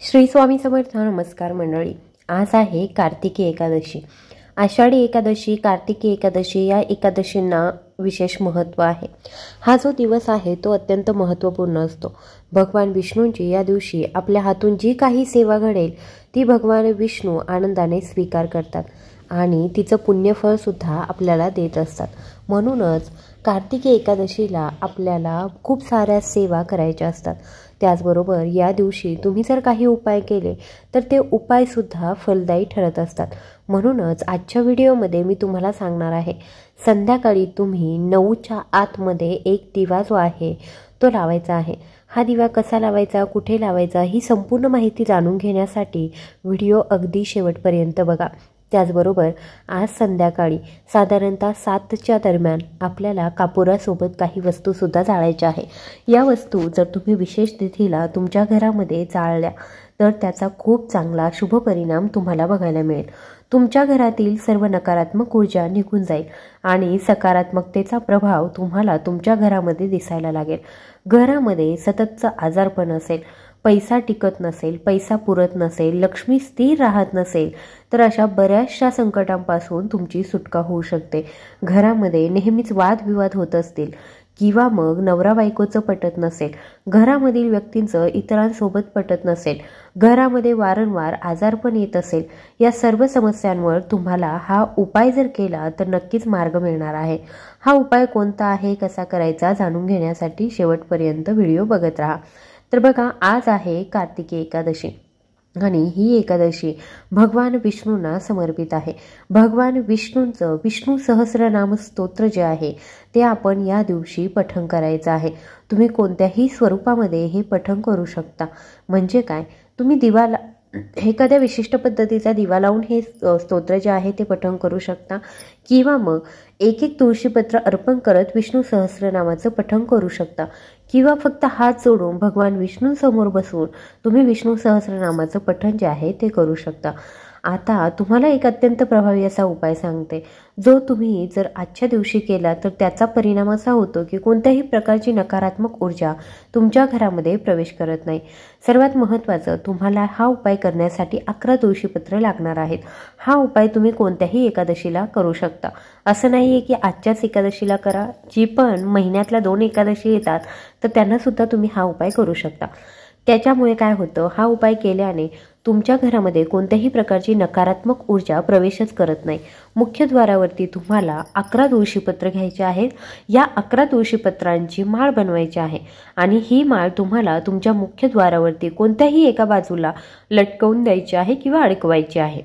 श्री स्वामी समर्थ. नमस्कार मंडळी. आज आहे कार्तिकी एकादशी. आषाढी एकादशी, कार्तिकी एकादशी या एकादशींना विशेष महत्त्व आहे. हा जो दिवस आहे तो अत्यंत महत्त्वपूर्ण असतो. भगवान विष्णूंची या दिवशी आपल्या हातून जी काही सेवा घडेल ती भगवान विष्णू आनंदाने स्वीकार करतात आणि तिचं पुण्यफळ सुद्धा आपल्याला देत असतात. म्हणूनच कार्तिकी एकादशीला आपल्याला खूप साऱ्या सेवा करायच्या असतात. त्याचबरोबर या दिवशी तुम्ही जर काही उपाय केले तर ते उपायसुद्धा फलदायी ठरत असतात. म्हणूनच आजच्या व्हिडिओमध्ये मी तुम्हाला सांगणार आहे, संध्याकाळी तुम्ही 9च्या आतमध्ये एक दिवा जो आहे तो लावायचा आहे. हा दिवा कसा लावायचा, कुठे लावायचा, ही संपूर्ण माहिती जाणून घेण्यासाठी व्हिडिओ अगदी शेवटपर्यंत बघा. त्याचबरोबर आज संध्याकाळी साधारणतः 7च्या दरम्यान आपल्याला कापुरासोबत काही वस्तूसुद्धा जाळायच्या आहे. या वस्तू जर तुम्ही विशेष तिथीला तुमच्या घरामध्ये जाळल्या तर त्याचा खूप चांगला शुभ परिणाम तुम्हाला बघायला मिळेल. तुमच्या घरातील सर्व नकारात्मक ऊर्जा निघून जाईल आणि सकारात्मकतेचा प्रभाव तुम्हाला तुमच्या घरामध्ये दिसायला लागेल. घरामध्ये सततचं आजारपण असेल, पैसा टिकत नसेल, पैसा पुरत नसेल, लक्ष्मी स्थिर राहत नसेल तर अशा बऱ्याचशा संकटांपासून तुमची सुटका होऊ शकते. घरामध्ये नेहमीच वादविवाद होत असतील किंवा मग नवरा बायकोचं पटत नसेल, घरामधील व्यक्तींचं इतरांसोबत पटत नसेल, घरामध्ये वारंवार आजारपण येत असेल, या सर्व समस्यांवर तुम्हाला हा उपाय जर केला तर नक्कीच मार्ग मिळणार आहे. हा उपाय कोणता आहे, कसा करायचा जाणून घेण्यासाठी शेवटपर्यंत व्हिडिओ बघत राहा. तर बघा, आज आहे कार्तिकी एकादशी आणि ही एकादशी भगवान विष्णूंना समर्पित आहे. भगवान विष्णूंचं विष्णू सहस्रनाम स्तोत्र जे आहे ते आपण या दिवशी पठण करायचं आहे. तुम्ही कोणत्याही स्वरूपामध्ये हे पठण करू शकता. म्हणजे काय, तुम्ही एखाद्या विशिष्ट पद्धतीचा दिवा लावून हे स्तोत्र जे आहे ते पठण करू शकता किंवा मग एक तुळशीपत्र अर्पण करत विष्णू सहस्रनामाचं पठण करू शकता किंवा फक्त हात जोडून भगवान विष्णूंसमोर बसून तुम्ही विष्णू सहस्रनामाचं पठण जे आहे ते करू शकता. आता तुम्हाला एक अत्यंत प्रभावी असा उपाय सांगते, जो तुम्ही जर आजच्या दिवशी केला तर त्याचा परिणाम असा होतो की कोणत्याही प्रकारची नकारात्मक ऊर्जा तुमच्या घरामध्ये प्रवेश करत नाही. सर्वात महत्त्वाचं, तुम्हाला हा उपाय करण्यासाठी 11 तुळशीपत्र लागणार आहेत. हा उपाय तुम्ही कोणत्याही एकादशीला करू शकता. असं नाही आहे की आजच्याच एकादशीला करा. जी पण महिन्यातल्या 2 एकादशी येतात तर त्यांनासुद्धा तुम्ही हा उपाय करू शकता. त्याच्यामुळे काय होतं, हा उपाय केल्याने तुमच्या घरामध्ये कोणत्याही प्रकारची नकारात्मक ऊर्जा प्रवेशच करत नाही. मुख्यद्वारावरती तुम्हाला 11 तुळशीपत्र घ्यायचे आहेत. या 11 तुळशीपत्रांची माळ बनवायची आहे आणि ही माळ तुम्हाला तुमच्या मुख्यद्वारावरती कोणत्याही एका बाजूला लटकवून द्यायची आहे किंवा अडकवायची आहे.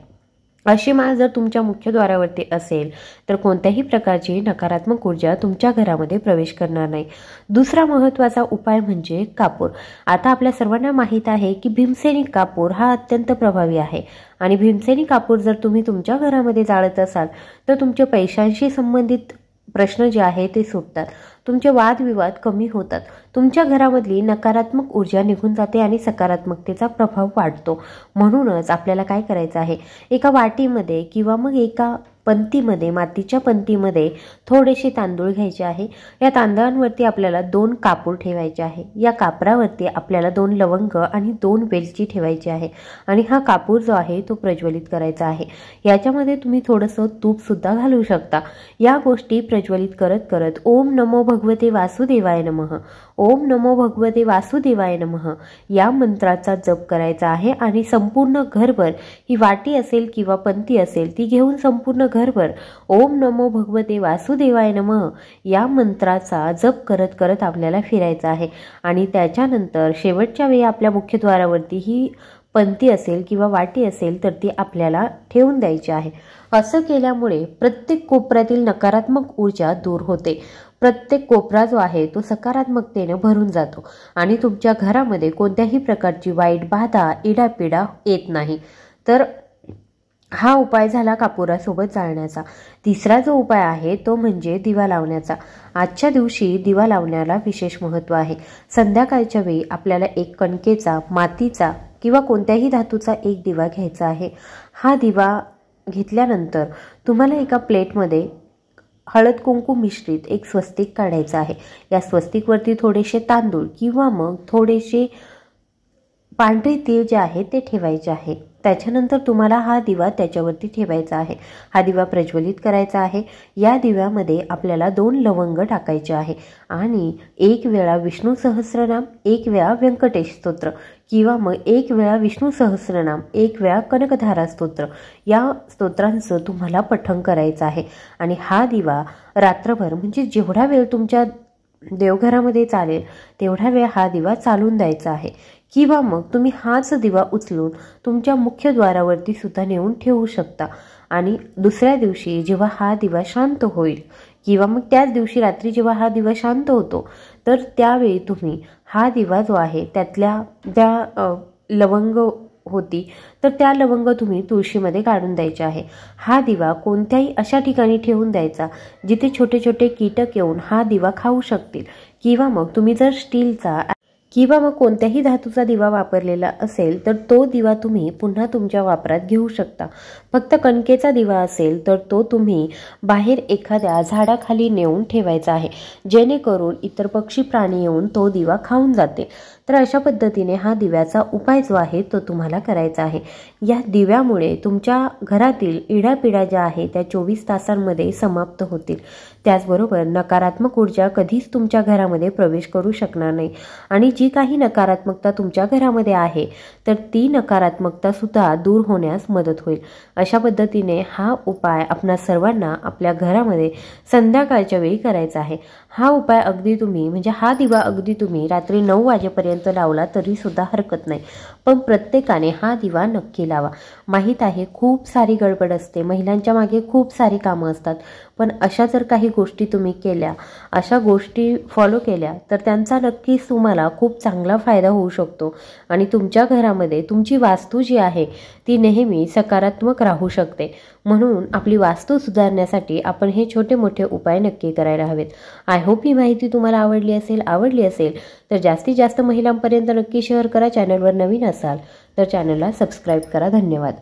अशी माळ जर तुमच्या मुख्यद्वारावरती असेल तर कोणत्याही प्रकारची नकारात्मक ऊर्जा तुमच्या घरामध्ये प्रवेश करणार नाही. दुसरा महत्त्वाचा उपाय म्हणजे कापूर. आता आपल्या सर्वांना माहीत आहे की भीमसेनी कापूर हा अत्यंत प्रभावी आहे आणि भीमसेनी कापूर जर तुम्ही तुमच्या घरामध्ये जाळत असाल तर तुमचे पैशांशी संबंधित प्रश्न जे आहे ते सुटतात, तुमचे वादविवाद कमी होतात, तुमच्या घरामधली नकारात्मक ऊर्जा निघून जाते आणि सकारात्मकतेचा प्रभाव वाढतो. म्हणूनच आपल्याला काय करायचं आहे, एका वाटीमध्ये किंवा मग एका पंतीमध्ये, मातीच्या पंतीमध्ये थोडेसे तांदूळ घ्यायचे आहे. या तांदळांवरती आपल्याला 2 कापूर ठेवायचे आहे. या कापरावरती आपल्याला 2 लवंग आणि 2 वेलची ठेवायची आहे आणि हा कापूर जो आहे तो प्रज्वलित करायचा आहे. याच्यामध्ये तुम्ही थोडंसं तूपसुद्धा घालू शकता. या गोष्टी प्रज्वलित करत करत ओम नमो भगवते वासुदेवाय नमः, ओम नमो भगवते वासुदेवाय नमः या मंत्राचा जप करायचा आहे आणि संपूर्ण घरभर, ही वाटी असेल किंवा पंती असेल ती घेऊन संपूर्ण घरभर ओम नमो भगवते वासुदेवाय नमः या मंत्राचा जप करत करत आपल्याला फिरायचा आहे. आणि त्याच्यानंतर शेवटच्या वेळी आपल्या मुख्यद्वारावरती ही पंती असेल किंवा वाटी असेल तर ती आपल्याला ठेवून द्यायची आहे. असं केल्यामुळे प्रत्येक कोपऱ्यातील नकारात्मक ऊर्जा दूर होते. प्रत्येक कोपरा जो आहे तो सकारात्मकतेने भरून जातो आणि तुमच्या घरामध्ये कोणत्याही प्रकारची वाईट बाधा, इडापिडा येत नाही. तर हा उपाय झाला कापुरासोबत जाळण्याचा. तिसरा जो उपाय आहे तो म्हणजे दिवा लावण्याचा. आजच्या दिवशी दिवा लावण्याला विशेष महत्त्व आहे. संध्याकाळच्या वेळी आपल्याला एक कणकेचा, मातीचा किंवा कोणत्याही धातूचा एक दिवा घ्यायचा आहे. हा दिवा घेतल्यानंतर तुम्हाला एका प्लेटमध्ये हळद कुंकू मिश्रित एक स्वस्तिक काढायचं आहे. या स्वस्तिकवरती थोडेसे तांदूळ किंवा मग थोडेसे पांढरे तीळ जे आहे ते ठेवायचे आहे. त्याच्यानंतर तुम्हाला हा दिवा त्याच्यावरती ठेवायचा आहे. हा दिवा प्रज्वलित करायचा आहे. या दिव्यामध्ये आपल्याला 2 लवंग टाकायचे आहे आणि 1 वेळा विष्णू सहस्रनाम, 1 वेळा व्यंकटेश स्तोत्र किंवा मग 1 वेळा विष्णू सहस्रनाम, 1 वेळा कनकधारा स्तोत्र या स्तोत्रांचं तुम्हाला पठण करायचं आहे. आणि हा दिवा रात्रभर म्हणजे जेवढा वेळ तुमच्या देवघरामध्ये चालेल तेवढा वेळ हा दिवा चालून द्यायचा आहे. किंवा मग तुम्ही हाच दिवा उचलून तुमच्या मुख्य द्वारावरती सुद्धा नेऊन ठेवू शकता. आणि दुसऱ्या दिवशी जेव्हा हा दिवा शांत होईल किंवा मग त्याच दिवशी रात्री जेव्हा हा दिवा शांत होतो तर त्यावेळी तुम्ही हा दिवा जो आहे त्यातल्या त्या लवंग होती तर त्या लवंग तुम्ही तुळशीमध्ये काढून द्यायचे आहे. हा दिवा कोणत्याही अशा ठिकाणी ठेवून द्यायचा जिथे छोटे छोटे कीटक येऊन हा दिवा खाऊ शकतील. किंवा मग तुम्ही जर स्टीलचा किंवा मग कोणत्याही धातूचा दिवा वापरलेला असेल तर तो दिवा तुम्ही पुन्हा तुमच्या वापरात घेऊ शकता. फक्त कणकेचा दिवा असेल तर तो तुम्ही बाहेर एखाद्या झाडाखाली नेऊन ठेवायचा आहे, जेणेकरून इतर पक्षी प्राणी येऊन तो दिवा खाऊन जाते. तर अशा पद्धतीने हा दिव्याचा उपाय जो आहे तो तुम्हाला करायचा आहे. या दिव्यामुळे तुमच्या घरातील इडापिडा ज्या आहे त्या 24 तासांमध्ये समाप्त होतील. त्याचबरोबर नकारात्मक ऊर्जा कधीच तुमच्या घरामध्ये प्रवेश करू शकणार नाही आणि जी काही नकारात्मकता तुमच्या घरामध्ये आहे तर ती नकारात्मकता सुद्धा दूर होण्यास मदत होईल. अशा पद्धतीने हा उपाय आपणा सर्वांना आपल्या घरामध्ये संध्याकाळच्या वेळी करायचा आहे. हा उपाय अगदी तुम्ही म्हणजे हा दिवा अगदी तुम्ही रात्री 9 वाजेपर्यंत लावला तरी सुद्धा हरकत नाही, पण प्रत्येकाने हा दिवा नक्की लावा. माहीत आहे खूप सारी गडबड असते, महिलांच्या मागे खूप सारी कामं असतात, पण अशा जर काही गोष्टी तुम्ही केल्या, अशा गोष्टी फॉलो केल्या तर त्यांचा नक्कीच तुम्हाला खूप चांगला फायदा होऊ शकतो आणि तुमच्या घरामध्ये तुमची वास्तू जी आहे ती नेहमी सकारात्मक राहू शकते. म्हणून आपली वास्तू सुधारण्यासाठी आपण हे छोटे मोठे उपाय नक्की करायला हवेत. आय होप ही माहिती तुम्हाला आवडली असेल तर जास्तीत जास्त महिलांपर्यंत नक्की शेअर करा. चॅनलवर नवीन असाल तर चॅनलला सबस्क्राईब करा. धन्यवाद.